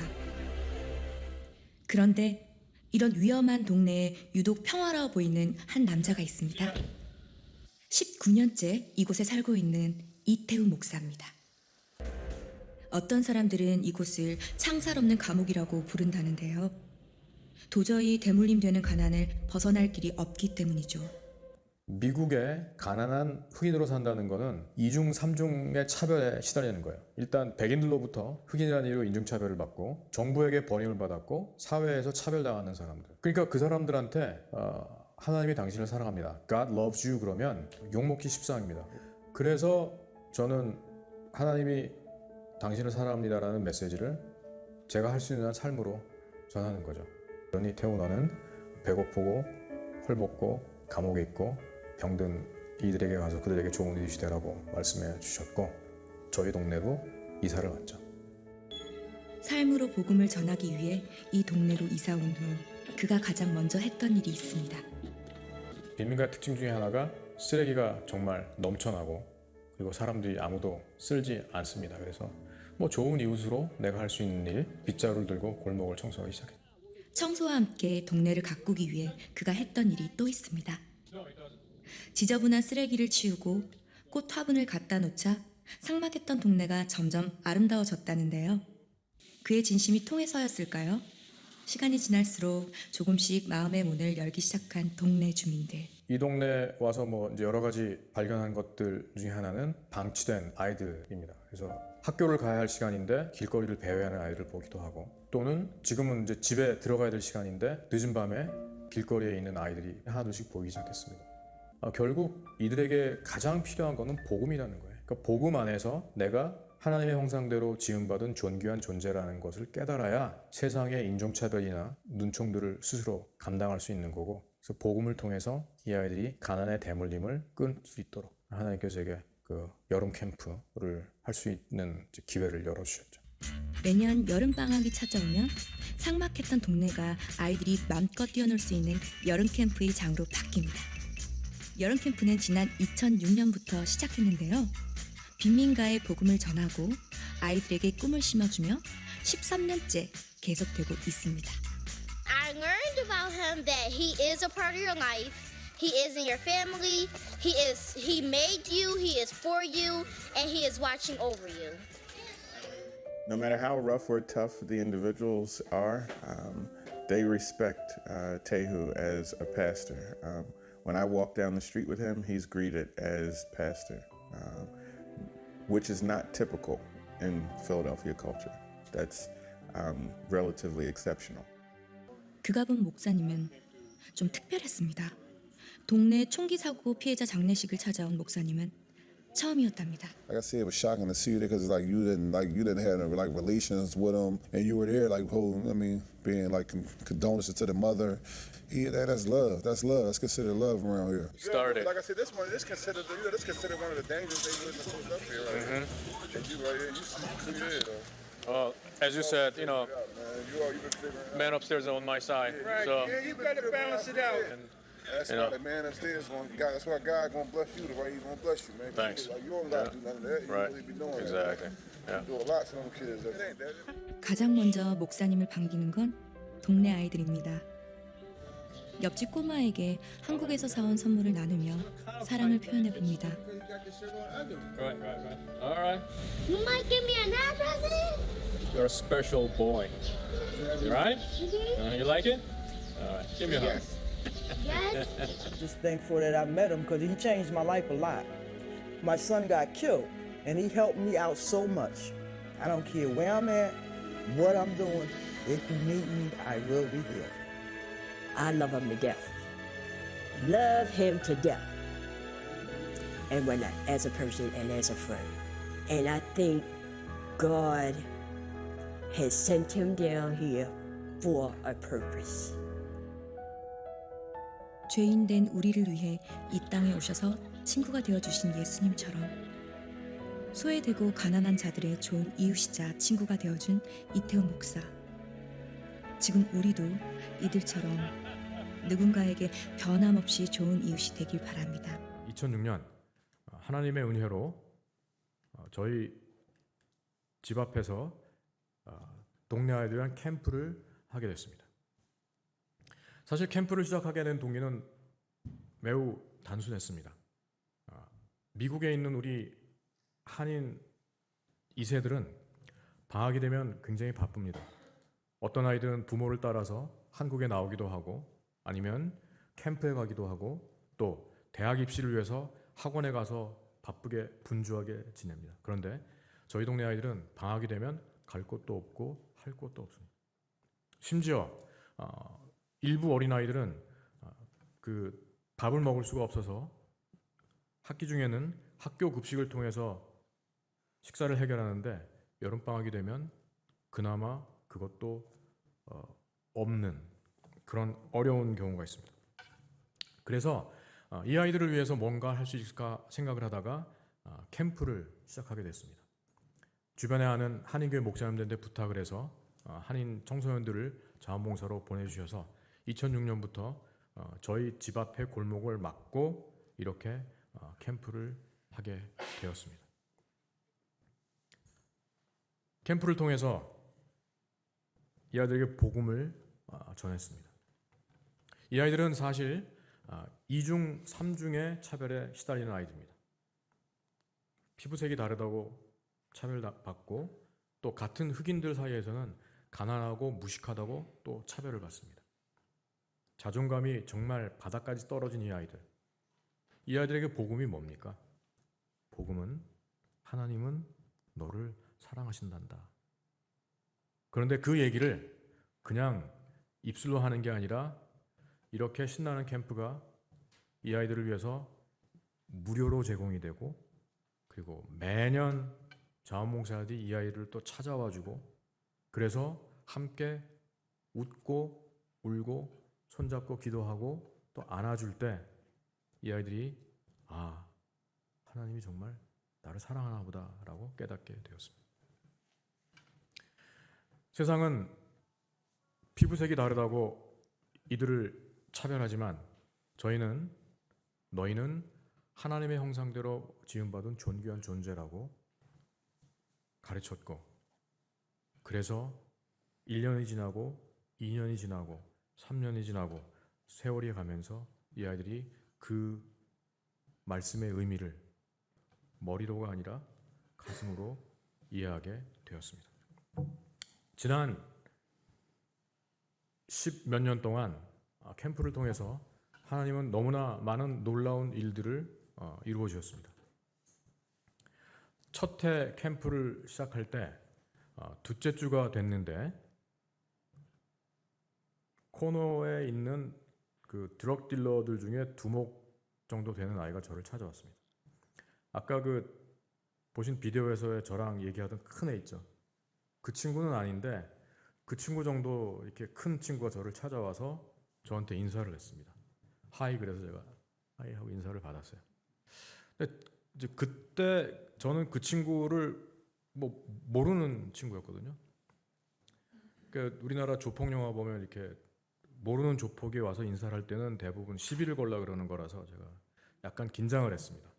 그런데 이런 위험한 동네에 유독 평화로워 보이는 한 남자가 있습니다. 19년째 이곳에 살고 있는 이태우 목사입니다. 어떤 사람들은 이곳을 창살 없는 감옥이라고 부른다는데요. 도저히 대물림되는 가난을 벗어날 길이 없기 때문이죠. 미국에 가난한 흑인으로 산다는 것은 2중, 3중의 차별에 시달리는 거예요. 일단 백인들로부터 흑인이라는 이유로 인종차별을 받고, 정부에게 버림을 받았고, 사회에서 차별당하는 사람들. 그러니까 그 사람들한테 하나님이 당신을 사랑합니다, God loves you 그러면 욕먹기 십상입니다. 그래서 저는 하나님이 당신을 사랑합니다라는 메시지를 제가 할 수 있는 한 삶으로 전하는 거죠. 그러니 태우 너는 배고프고 헐벗고 감옥에 있고 병든 이들에게 가서 그들에게 좋은 이웃이 되라고 말씀해 주셨고, 저희 동네로 이사를 왔죠. 삶으로 복음을 전하기 위해 이 동네로 이사 온 후 그가 가장 먼저 했던 일이 있습니다. 빈민가 특징 중에 하나가 쓰레기가 정말 넘쳐나고, 그리고 사람들이 아무도 쓸지 않습니다. 그래서 좋은 이웃으로 내가 할 수 있는 일, 빗자루를 들고 골목을 청소하기 시작했죠. 청소와 함께 동네를 가꾸기 위해 그가 했던 일이 또 있습니다. 지저분한 쓰레기를 치우고 꽃 화분을 갖다 놓자 삭막했던 동네가 점점 아름다워졌다는데요. 그의 진심이 통해서였을까요? 시간이 지날수록 조금씩 마음의 문을 열기 시작한 동네 주민들. 이 동네 와서 이제 여러 가지 발견한 것들 중에 하나는 방치된 아이들입니다. 그래서 학교를 가야 할 시간인데 길거리를 배회하는 아이들을 보기도 하고, 또는 지금은 이제 집에 들어가야 될 시간인데 늦은 밤에 길거리에 있는 아이들이 하나둘씩 보이기 시작했습니다. 결국 이들에게 가장 필요한 것은 복음이라는 거예요. 그러니까 복음 안에서 내가 하나님의 형상대로 지음받은 존귀한 존재라는 것을 깨달아야 세상의 인종차별이나 눈총들을 스스로 감당할 수 있는 거고, 그래서 복음을 통해서 이 아이들이 가난의 대물림을 끊을 수 있도록 하나님께서 제게 그 여름 캠프를 할 수 있는 기회를 열어주셨죠. 매년 여름방학이 찾아오면 삭막했던 동네가 아이들이 마음껏 뛰어놀 수 있는 여름 캠프의 장으로 바뀝니다. 여름 캠프는 지난 2006년부터 시작했는데요. 빈민가의 복음을 전하고 아이들에게 꿈을 심어주며 13년째 계속되고 있습니다. I learned about him that he is a part of your life. He is in your family. He made you, he is for you, and he is watching over you. No matter how rough or tough the individuals are, they respect Tehu as a pastor. When I walk down the street with him, he's greeted as pastor, which is not typical in Philadelphia culture. That's relatively exceptional. 그가 본 목사님은 좀 특별했습니다. 동네 총기 사고 피해자 장례식을 찾아온 목사님은 처음이었답니다. Like I said, it was shocking to see you there because like you didn't have like relations with him, and you were there like being like condolences to the mother. That's love. That's love. That's considered love around here. Started. Like I said, this considered one of the dangerous neighborhoods in Philadelphia, right here. And you right here, you see clear though. As you said, Man, you been figuring man upstairs on my side. So Yeah, you better balance it out. That's You why know. the man upstairs that's why God gonna bless you the way He's gonna bless you, man. Thanks. Like, you don't gotta do none of that. You Right. really be doing Exactly. that. You do a lot for them kids. It ain't that. 가장 먼저 목사님을 반기는 건 동네 아이들입니다. 옆집 꼬마에게 한국에서 사온 선물을 나누며 사랑을 표현해 봅니다. Right. All right. You might give me another present? You're a special boy. You right? You like it? All right. Give me a hug. Yes. Just thankful that I met him because he changed my life a lot. My son got killed and he helped me out so much. I don't care where I'm at, what I'm doing. If you need me, I will be there. I love him to death. Love him to death. And as a person and as a friend. And I think God has sent him down here for a purpose. 죄인된 우리를 위해 이 땅에 오셔서 친구가 되어주신 예수님처럼 소외되고 가난한 자들의 좋은 이웃이자 친구가 되어준 이태훈 목사. 지금 우리도 이들처럼 누군가에게 변함없이 좋은 이웃이 되길 바랍니다. 2006년 하나님의 은혜로 저희 집 앞에서 동네 아이들 위한 캠프를 하게 됐습니다. 사실 캠프를 시작하게 된 동기는 매우 단순했습니다. 미국에 있는 우리 한인 2세들은 방학이 되면 굉장히 바쁩니다. 어떤 아이들은 부모를 따라서 한국에 나오기도 하고 아니면 캠프에 가기도 하고 또 대학 입시를 위해서 학원에 가서 바쁘게 분주하게 지냅니다. 그런데 저희 동네 아이들은 방학이 되면 갈 곳도 없고 할 곳도 없습니다. 심지어 일부 어린아이들은 그 밥을 먹을 수가 없어서 학기 중에는 학교 급식을 통해서 식사를 해결하는데 여름방학이 되면 그나마 그것도 없는 그런 어려운 경우가 있습니다. 그래서 이 아이들을 위해서 뭔가 할 수 있을까 생각을 하다가 캠프를 시작하게 됐습니다. 주변에 아는 한인교회 목사님들한테 부탁을 해서 한인 청소년들을 자원봉사로 보내주셔서 2006년부터 저희 집 앞에 골목을 막고 이렇게 캠프를 하게 되었습니다. 캠프를 통해서 이 아이들에게 복음을 전했습니다. 이 아이들은 사실 2중, 3중의 차별에 시달리는 아이들입니다. 피부색이 다르다고 차별받고 또 같은 흑인들 사이에서는 가난하고 무식하다고 또 차별을 받습니다. 자존감이 정말 바닥까지 떨어진 이 아이들. 이 아이들에게 복음이 뭡니까? 복음은 하나님은 너를 사랑하신단다. 그런데 그 얘기를 그냥 입술로 하는 게 아니라 이렇게 신나는 캠프가 이 아이들을 위해서 무료로 제공이 되고 그리고 매년 자원봉사자들이 이 아이를 또 찾아와주고 그래서 함께 웃고 울고 손잡고 기도하고 또 안아줄 때 이 아이들이 아, 하나님이 정말 나를 사랑하나 보다라고 깨닫게 되었습니다. 세상은 피부색이 다르다고 이들을 차별하지만 너희는 하나님의 형상대로 지음받은 존귀한 존재라고 가르쳤고 그래서 1년이 지나고 2년이 지나고 3년이 지나고 세월이 가면서 이 아이들이 그 말씀의 의미를 머리로가 아니라 가슴으로 이해하게 되었습니다. 지난 10몇 년 동안 캠프를 통해서 하나님은 너무나 많은 놀라운 일들을 이루어 주셨습니다. 첫 해 캠프를 시작할 때 둘째 주가 됐는데 코너에 있는 그 드럭 딜러들 중에 두목 정도 되는 아이가 저를 찾아왔습니다. 아까 그 보신 비디오에서의 저랑 얘기하던 큰 애 있죠. 그 친구는 아닌데 그 친구 정도 이렇게 큰 친구가 저를 찾아와서 저한테 인사를 했습니다. 하이 그래서 제가 하이 하고 인사를 받았어요. 근데 이제 그때 저는 그 친구를 뭐 모르는 친구였거든요. 그러니까 우리나라 조폭 영화 보면 이렇게 모르는 조폭이 와서 인사를 할 때는 대부분 시비를 걸라 그러는 거라서 제가 약간 긴장을 했습니다.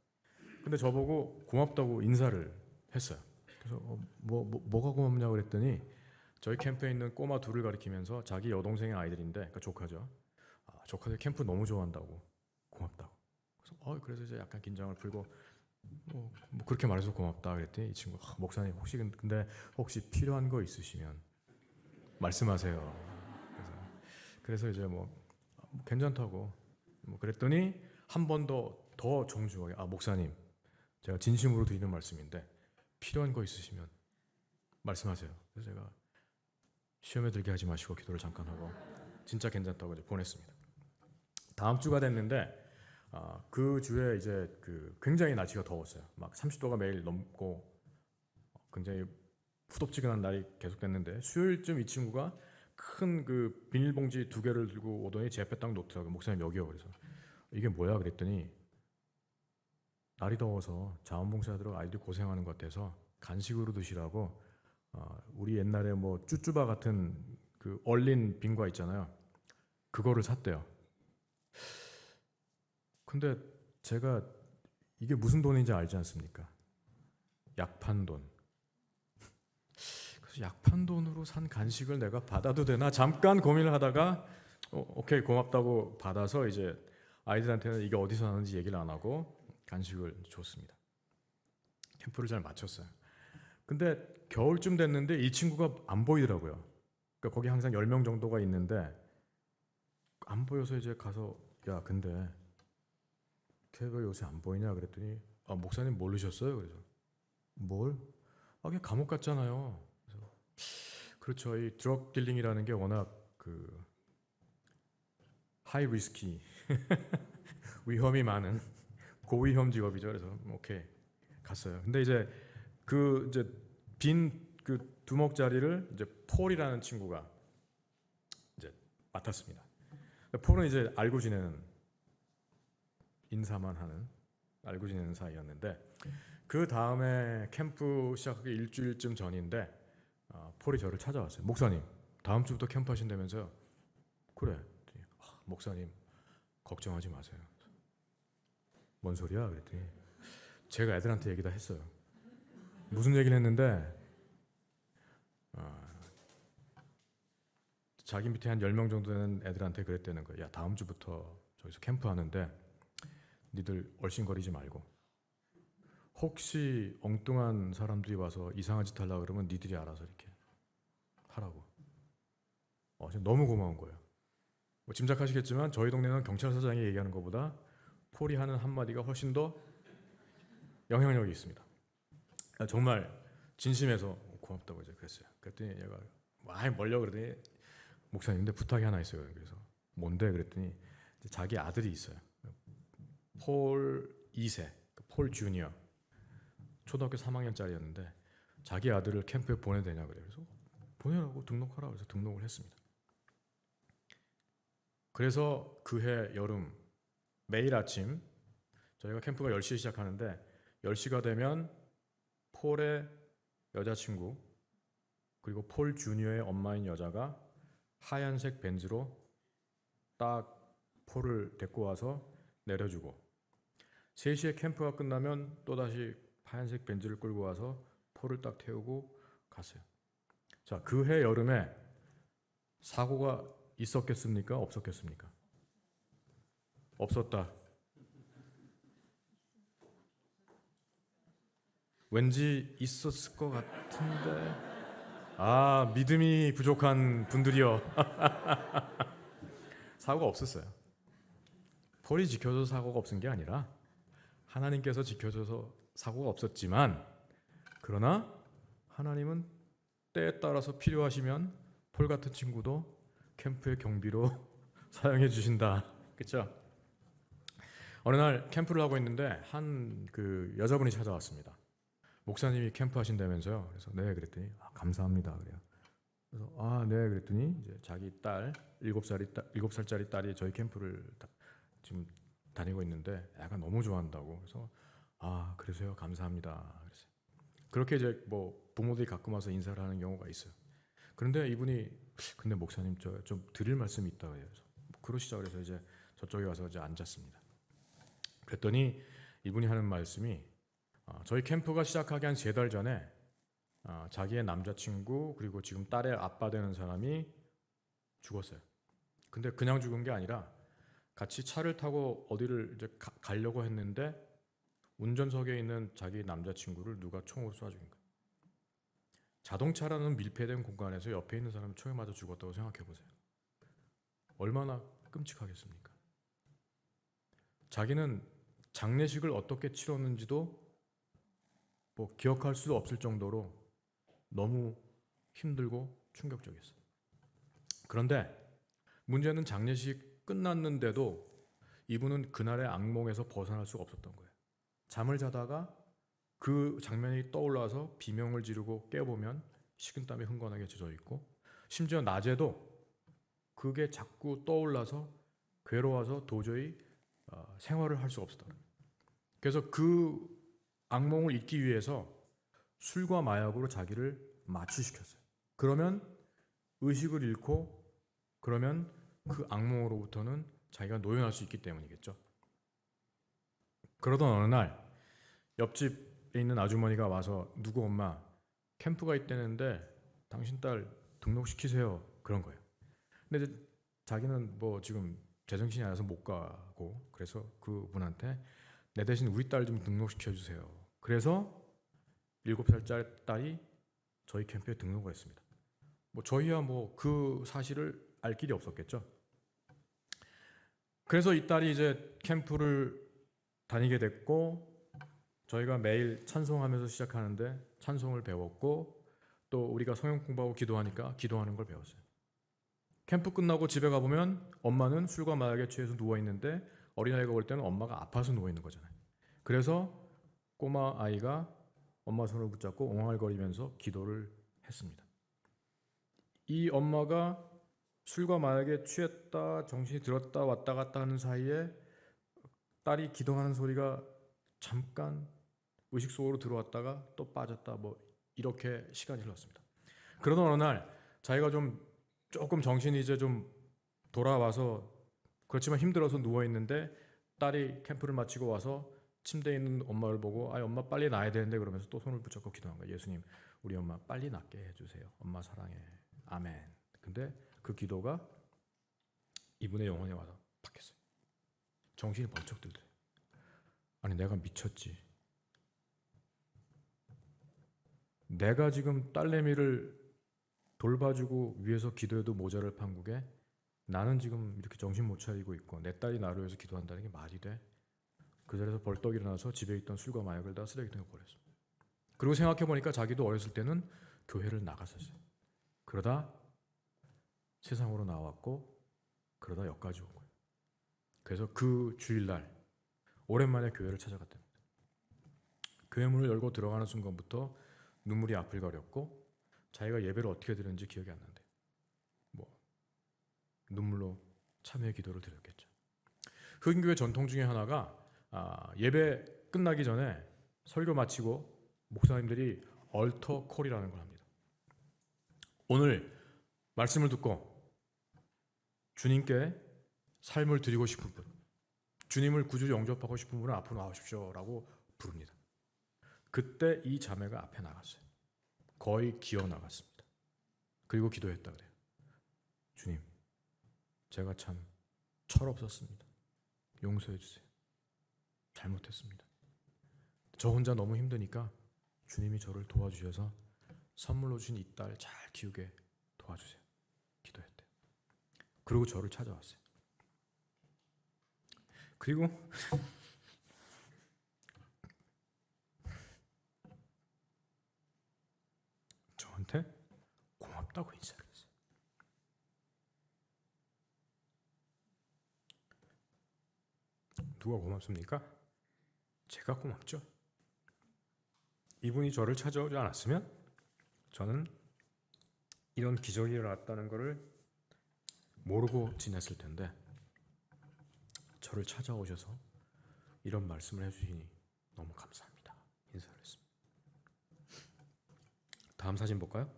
근데 저보고 고맙다고 인사를 했어요. 그래서 뭐가 고맙냐고 그랬더니 저희 캠프에 있는 꼬마 둘을 가리키면서 자기 여동생의 아이들인데 그러니까 조카죠. 조카들 캠프 너무 좋아한다고 고맙다고. 그래서 이제 약간 긴장을 풀고 뭐 그렇게 말해서 고맙다 그랬더니 이 친구 목사님 혹시 필요한 거 있으시면 말씀하세요. 그래서 이제 뭐 괜찮다고 그랬더니 한 번 더 정중하게 목사님 제가 진심으로 드리는 말씀인데 필요한 거 있으시면 말씀하세요. 그래서 제가 시험에 들게 하지 마시고 기도를 잠깐 하고 진짜 괜찮다고 이제 보냈습니다. 다음 주가 됐는데 그 주에 이제 그 굉장히 날씨가 더웠어요. 막 30도가 매일 넘고 굉장히 후덥지근한 날이 계속됐는데 수요일쯤 이 친구가 큰 그 비닐봉지 2개를 들고 오더니 제 앞에 딱 놓더라고요. 목사님 여기요. 그래서 이게 뭐야 그랬더니 날이 더워서 자원봉사자들하고 아이들이 고생하는 것 같아서 간식으로 드시라고 우리 옛날에 뭐 쭈쭈바 같은 그 얼린 빙과 있잖아요. 그거를 샀대요. 근데 제가 이게 무슨 돈인지 알지 않습니까? 약판 돈. 그래서 약판 돈으로 산 간식을 내가 받아도 되나 잠깐 고민을 하다가 오케이 고맙다고 받아서 이제 아이들한테는 이게 어디서 나는지 얘기를 안 하고 간식을 줬습니다. 캠프를 잘 마쳤어요. 근데 겨울쯤 됐는데 이 친구가 안 보이더라고요. 그러니까 거기 항상 10명 정도가 있는데 안 보여서 이제 가서 야 근데 걔가 요새 안 보이냐 그랬더니 목사님 모르셨어요? 그래서 뭘? 그냥 감옥 갔잖아요. 그래서 그렇죠. 이 드럭 딜링이라는 게 워낙 그 하이 리스키 위험이 많은 고위험 직업이죠. 그래서 오케이 갔어요. 근데 이제 그 이제 빈 그 두목 자리를 이제 폴이라는 친구가 이제 맡았습니다. 폴은 이제 알고 지내는 인사만 하는 알고 지내는 사이였는데 그 다음에 캠프 시작하기 일주일쯤 전인데 폴이 저를 찾아왔어요. 목사님 다음 주부터 캠프 하신다면서요? 그래. 목사님 걱정하지 마세요. 뭔 소리야? 그랬더니 제가 애들한테 얘기 다 했어요. 무슨 얘기를 했는데 자기 밑에 한 10명 정도 되는 애들한테 그랬다는 거예요. 야 다음 주부터 저기서 캠프 하는데 니들 얼씬거리지 말고 혹시 엉뚱한 사람들이 와서 이상한 짓 하려고 그러면 니들이 알아서 이렇게 하라고. 너무 고마운 거예요. 뭐 짐작하시겠지만 저희 동네는 경찰서장이 얘기하는 것보다 폴이 하는 한마디가 훨씬 더 영향력이 있습니다. 정말 진심에서 고맙다고 이제 그랬어요. 그랬더니 얘가 많이 멀려고 그러더니 목사님 근데 부탁이 하나 있어요. 그래서 뭔데? 그랬더니 자기 아들이 있어요. 폴 2세, 폴 주니어 초등학교 3학년짜리였는데 자기 아들을 캠프에 보내야 되냐 그래요. 그래서 보내라고 등록하라 그래서 등록을 했습니다. 그래서 그해 여름 매일 아침 저희가 캠프가 10시에 시작하는데 10시가 되면 폴의 여자친구 그리고 폴 주니어의 엄마인 여자가 하얀색 벤츠로 딱 폴을 데리고 와서 내려주고 3시에 캠프가 끝나면 또다시 하얀색 벤츠를 끌고 와서 폴을 딱 태우고 갔어요. 자, 그해 여름에 사고가 있었겠습니까? 없었겠습니까? 없었다. 왠지 있었을 것 같은데 믿음이 부족한 분들이요. 사고가 없었어요. 폴이 지켜줘서 사고가 없은 게 아니라 하나님께서 지켜줘서 사고가 없었지만 그러나 하나님은 때에 따라서 필요하시면 폴 같은 친구도 캠프의 경비로 사용해 주신다. 그렇죠? 어느 날 캠프를 하고 있는데 한 그 여자분이 찾아왔습니다. 목사님이 캠프 하신다면서요. 그래서 네 그랬더니 감사합니다 그래요. 그래서 네 그랬더니 이제 자기 딸 7살짜리 딸이 저희 캠프를 지금 다니고 있는데 애가 너무 좋아한다고. 그래서 그러세요 감사합니다. 그랬어요. 그렇게 이제 뭐 부모들이 가끔 와서 인사를 하는 경우가 있어요. 그런데 이분이 근데 목사님 저 좀 드릴 말씀이 있다 그래요. 그래서 그러시자 그래서 이제 저쪽에 와서 이제 앉았습니다. 그랬더니 이분이 하는 말씀이 저희 캠프가 시작하기 한 3달 전에 자기의 남자친구 그리고 지금 딸의 아빠 되는 사람이 죽었어요. 근데 그냥 죽은 게 아니라 같이 차를 타고 어디를 이제 가려고 했는데 운전석에 있는 자기 남자친구를 누가 총으로 쏴 죽인 거예요. 자동차라는 밀폐된 공간에서 옆에 있는 사람이 총에 맞아 죽었다고 생각해 보세요. 얼마나 끔찍하겠습니까? 자기는 장례식을 어떻게 치렀는지도 뭐 기억할 수 없을 정도로 너무 힘들고 충격적이었어요. 그런데 문제는 장례식 끝났는데도 이분은 그날의 악몽에서 벗어날 수가 없었던 거예요. 잠을 자다가 그 장면이 떠올라서 비명을 지르고 깨보면 식은땀이 흥건하게 젖어 있고 심지어 낮에도 그게 자꾸 떠올라서 괴로워서 도저히 생활을 할 수가 없었다. 그래서 그 악몽을 잊기 위해서 술과 마약으로 자기를 마취시켰어요. 그러면 의식을 잃고 그러면 그 악몽으로부터는 자기가 노연할 수 있기 때문이겠죠. 그러던 어느 날 옆집에 있는 아주머니가 와서 누구 엄마 캠프가 있다는데 당신 딸 등록시키세요 그런 거예요. 근데 이제 자기는 뭐 지금 제정신이 아니라서 못 가고 그래서 그분한테 내 대신 우리 딸 좀 등록시켜 주세요. 그래서 7살짜리 딸이 저희 캠프에 등록을 했습니다. 뭐 저희야 뭐 그 사실을 알 길이 없었겠죠. 그래서 이 딸이 이제 캠프를 다니게 됐고 저희가 매일 찬송하면서 시작하는데 찬송을 배웠고 또 우리가 성경 공부하고 기도하니까 기도하는 걸 배웠어요. 캠프 끝나고 집에 가보면 엄마는 술과 마약에 취해서 누워있는데 어린아이가 올 때는 엄마가 아파서 누워있는 거잖아요. 그래서 꼬마 아이가 엄마 손을 붙잡고 옹알거리면서 기도를 했습니다. 이 엄마가 술과 마약에 취했다 정신이 들었다 왔다 갔다 하는 사이에 딸이 기도하는 소리가 잠깐 의식 속으로 들어왔다가 또 빠졌다 뭐 이렇게 시간이 흘렀습니다. 그러던 어느 날 자기가 조금 정신이 이제 좀 돌아와서 그렇지만 힘들어서 누워있는데 딸이 캠프를 마치고 와서 침대에 있는 엄마를 보고 엄마 빨리 나야 되는데 그러면서 또 손을 붙잡고 기도한 거예요. 예수님 우리 엄마 빨리 낫게 해주세요. 엄마 사랑해. 아멘. 근데 그 기도가 이분의 영혼에 와서 박혔어요. 정신이 번쩍 들더래요. 아니 내가 미쳤지. 내가 지금 딸내미를 돌봐주고 위해서 기도해도 모자랄 판국에 나는 지금 이렇게 정신 못 차리고 있고 내 딸이 나를 위해서 기도한다는 게 말이 돼? 그 자리에서 벌떡 일어나서 집에 있던 술과 마약을 다 쓰레기통에 버렸어. 그리고 생각해보니까 자기도 어렸을 때는 교회를 나갔었어요. 그러다 세상으로 나왔고 그러다 여기까지 온 거예요. 그래서 그 주일날 오랜만에 교회를 찾아갔답니다. 교회 문을 열고 들어가는 순간부터 눈물이 앞을 가렸고 자기가 예배를 어떻게 드렸는지 기억이 안 난대. 눈물로 참회 기도를 드렸겠죠. 흑인교회 전통 중에 하나가 예배 끝나기 전에 설교 마치고 목사님들이 얼터 콜이라는 걸 합니다. 오늘 말씀을 듣고 주님께 삶을 드리고 싶은 분, 주님을 구주 영접하고 싶은 분은 앞으로 나오십시오라고 부릅니다. 그때 이 자매가 앞에 나갔어요. 거의 기어 나갔습니다. 그리고 기도했다 그래요. 주님, 제가 참 철없었습니다. 용서해 주세요. 잘못했습니다. 저 혼자 너무 힘드니까 주님이 저를 도와주셔서 선물로 주신 이 딸 잘 키우게 도와주세요. 기도했대요. 그리고 저를 찾아왔어요. 그리고 저한테 고맙다고 인사를 했어요. 누가 고맙습니까? 제가 고맙죠. 이분이 저를 찾아오지 않았으면 저는 이런 기적이 일어났다는 것을 모르고 지냈을 텐데 저를 찾아오셔서 이런 말씀을 해주시니 너무 감사합니다. 인사를 했습니다. 다음 사진 볼까요?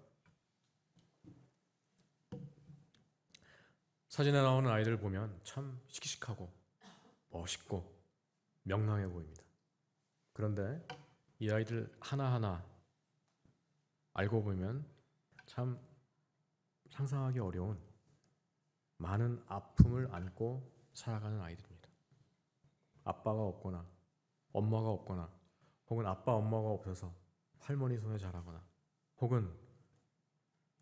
사진에 나오는 아이들 보면 참 씩씩하고 멋있고 명랑해 보입니다. 그런데 이 아이들 하나하나 알고 보면 참 상상하기 어려운 많은 아픔을 안고 살아가는 아이들입니다. 아빠가 없거나 엄마가 없거나 혹은 아빠 엄마가 없어서 할머니 손에 자라거나 혹은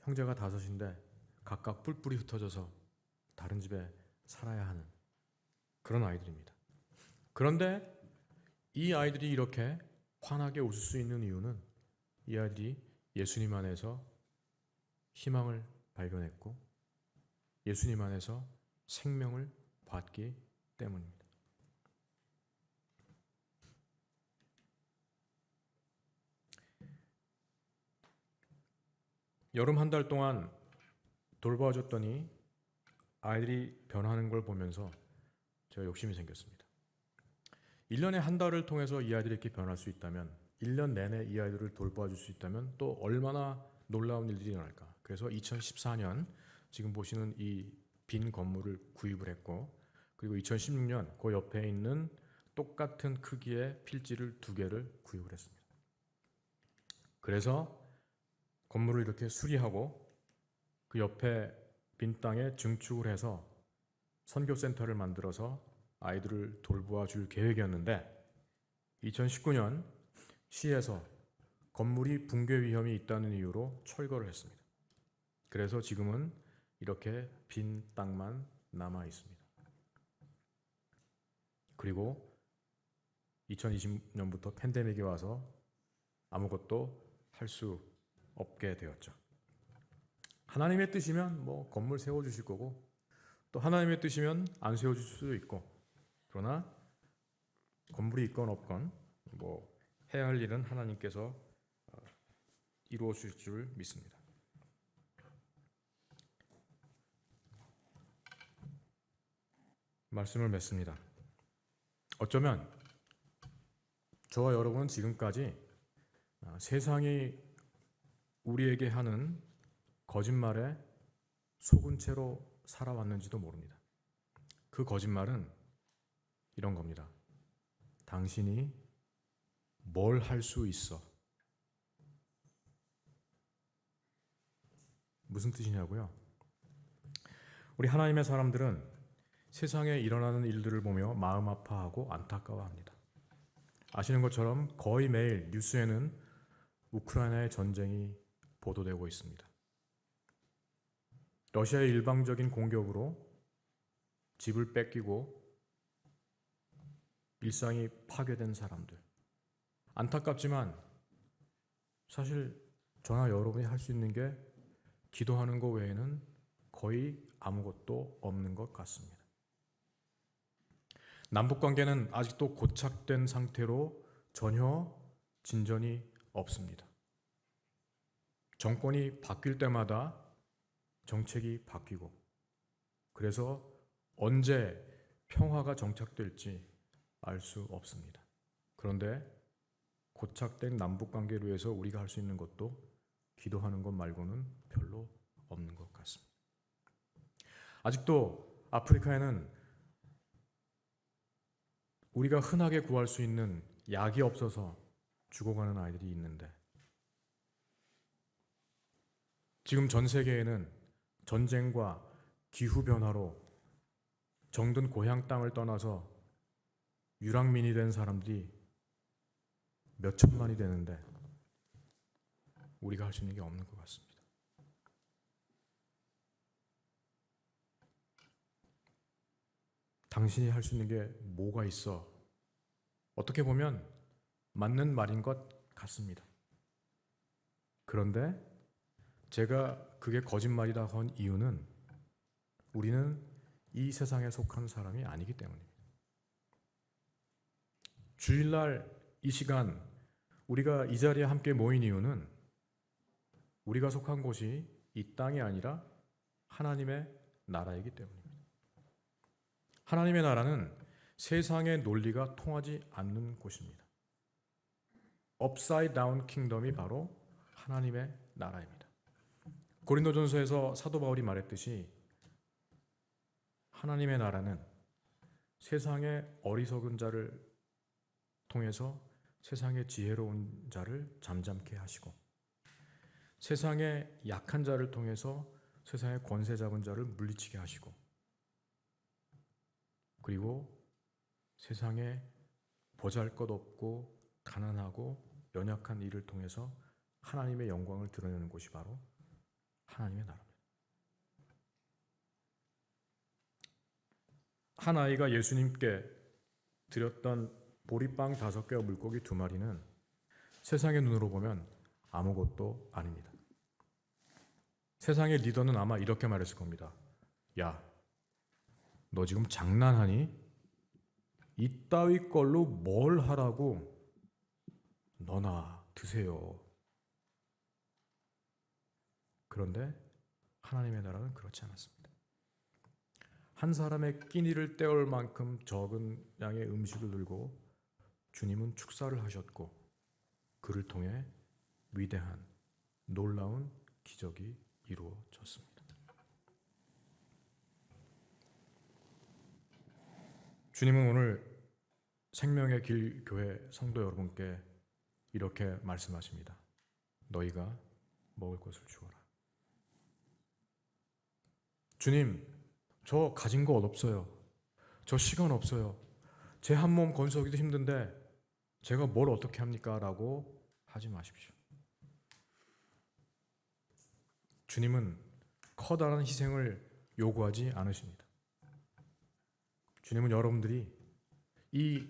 형제가 5인데 각각 뿔뿔이 흩어져서 다른 집에 살아야 하는 그런 아이들입니다. 그런데 이 아이들이 이렇게 환하게 웃을 수 있는 이유는 이 아이들이 예수님 안에서 희망을 발견했고 예수님 안에서 생명을 받기 때문입니다. 여름 한 달 동안 돌봐줬더니 아이들이 변하는 걸 보면서 제가 욕심이 생겼습니다. 1년에 한 달을 통해서 이 아이들이 이렇게 변할 수 있다면 1년 내내 이 아이들을 돌봐줄 수 있다면 또 얼마나 놀라운 일들이 일어날까. 그래서 2014년 지금 보시는 이 빈 건물을 구입을 했고 그리고 2016년 그 옆에 있는 똑같은 크기의 필지를 2개를 구입을 했습니다. 그래서 건물을 이렇게 수리하고 그 옆에 빈 땅에 증축을 해서 선교센터를 만들어서 아이들을 돌보아 줄 계획이었는데 2019년 시에서 건물이 붕괴 위험이 있다는 이유로 철거를 했습니다. 그래서 지금은 이렇게 빈 땅만 남아 있습니다. 그리고 2020년부터 팬데믹이 와서 아무것도 할 수 없게 되었죠. 하나님의 뜻이면 뭐 건물 세워주실 거고 또 하나님의 뜻이면 안 세워줄 수도 있고 그러나 건물이 있건 없건 뭐 해야 할 일은 하나님께서 이루어 주실 줄 믿습니다. 말씀을 맺습니다. 어쩌면 저와 여러분은 지금까지 세상이 우리에게 하는 거짓말에 속은 채로 살아왔는지도 모릅니다. 그 거짓말은 이런 겁니다. 당신이 뭘 할 수 있어? 무슨 뜻이냐고요? 우리 하나님의 사람들은 세상에 일어나는 일들을 보며 마음 아파하고 안타까워합니다. 아시는 것처럼 거의 매일 뉴스에는 우크라이나의 전쟁이 보도되고 있습니다. 러시아의 일방적인 공격으로 집을 뺏기고 일상이 파괴된 사람들. 안타깝지만 사실 저나 여러분이 할 수 있는 게 기도하는 것 외에는 거의 아무것도 없는 것 같습니다. 남북관계는 아직도 고착된 상태로 전혀 진전이 없습니다. 정권이 바뀔 때마다 정책이 바뀌고, 그래서 언제 평화가 정착될지 알 수 없습니다. 그런데 고착된 남북관계를 위해서 우리가 할 수 있는 것도 기도하는 것 말고는 별로 없는 것 같습니다. 아직도 아프리카에는 우리가 흔하게 구할 수 있는 약이 없어서 죽어가는 아이들이 있는데, 지금 전 세계에는 전쟁과 기후변화로 정든 고향 땅을 떠나서 유랑민이 된 사람들이 몇 천만이 되는데 우리가 할 수 있는 게 없는 것 같습니다. 당신이 할 수 있는 게 뭐가 있어? 어떻게 보면 맞는 말인 것 같습니다. 그런데 제가 그게 거짓말이라 한 이유는 우리는 이 세상에 속한 사람이 아니기 때문입니다. 주일날 이 시간 우리가 이 자리에 함께 모인 이유는 우리가 속한 곳이 이 땅이 아니라 하나님의 나라이기 때문입니다. 하나님의 나라는 세상의 논리가 통하지 않는 곳입니다. 업사이드 다운 킹덤이 바로 하나님의 나라입니다. 고린도전서에서 사도 바울이 말했듯이 하나님의 나라는 세상의 어리석은 자를 통해서 세상의 지혜로운 자를 잠잠케 하시고, 세상의 약한 자를 통해서 세상의 권세 잡은 자를 물리치게 하시고, 그리고 세상에 보잘것없고 가난하고 연약한 이를 통해서 하나님의 영광을 드러내는 곳이 바로 하나님의 나라입니다. 한 아이가 예수님께 드렸던 보리빵 5개와 물고기 2마리는 세상의 눈으로 보면 아무것도 아닙니다. 세상의 리더는 아마 이렇게 말했을 겁니다. 야, 너 지금 장난하니? 이따위 걸로 뭘 하라고? 너나 드세요. 그런데 하나님의 나라는 그렇지 않았습니다. 한 사람의 끼니를 때울 만큼 적은 양의 음식을 들고 주님은 축사를 하셨고, 그를 통해 위대한 놀라운 기적이 이루어졌습니다. 주님은 오늘 생명의 길 교회 성도 여러분께 이렇게 말씀하십니다. 너희가 먹을 것을 주어라. 주님, 저 가진 거 없어요. 저 시간 없어요. 제 한 몸 건수하기도 힘든데 제가 뭘 어떻게 합니까? 라고 하지 마십시오. 주님은 커다란 희생을 요구하지 않으십니다. 주님은 여러분들이 이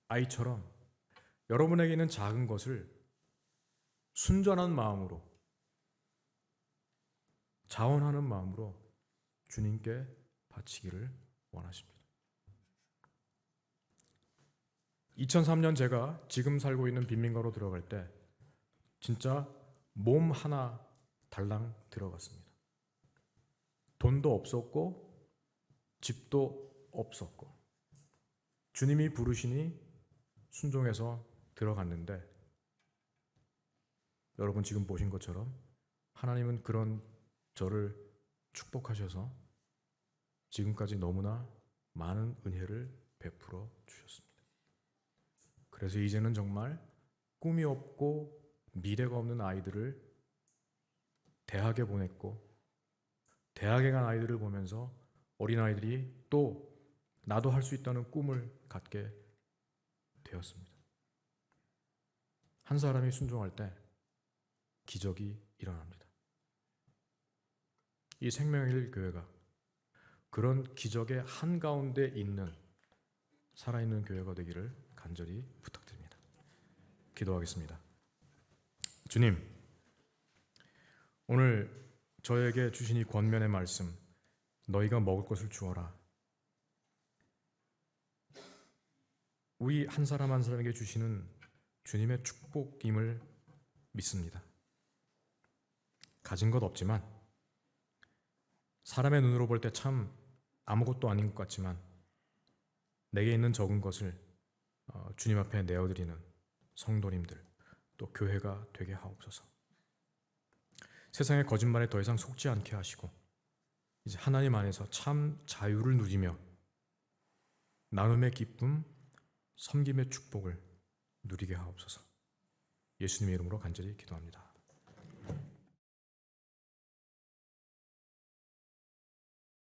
아이처럼 여러분에게 있는 작은 것을 순전한 마음으로, 자원하는 마음으로 주님께 바치기를 원하십니다. 2003년 제가 지금 살고 있는 빈민가로 들어갈 때 진짜 몸 하나 달랑 들어갔습니다. 돈도 없었고 집도 없었고 주님이 부르시니 순종해서 들어갔는데, 여러분 지금 보신 것처럼 하나님은 그런 저를 축복하셔서 지금까지 너무나 많은 은혜를 베풀어 주셨습니다. 그래서 이제는 정말 꿈이 없고 미래가 없는 아이들을 대학에 보냈고, 대학에 간 아이들을 보면서 어린아이들이 또 나도 할 수 있다는 꿈을 갖게 되었습니다. 한 사람이 순종할 때 기적이 일어납니다. 이 생명의 교회가 그런 기적의 한가운데 있는 살아있는 교회가 되기를 간절히 부탁드립니다. 기도하겠습니다. 주님, 오늘 저에게 주신 이 권면의 말씀, 너희가 먹을 것을 주어라, 우리 한 사람 한 사람에게 주시는 주님의 축복임을 믿습니다. 가진 것 없지만 사람의 눈으로 볼 때 참 아무것도 아닌 것 같지만 내게 있는 적은 것을 주님 앞에 내어드리는 성도님들 또 교회가 되게 하옵소서. 세상의 거짓말에 더 이상 속지 않게 하시고 이제 하나님 안에서 참 자유를 누리며 나눔의 기쁨, 섬김의 축복을 누리게 하옵소서. 예수님의 이름으로 간절히 기도합니다.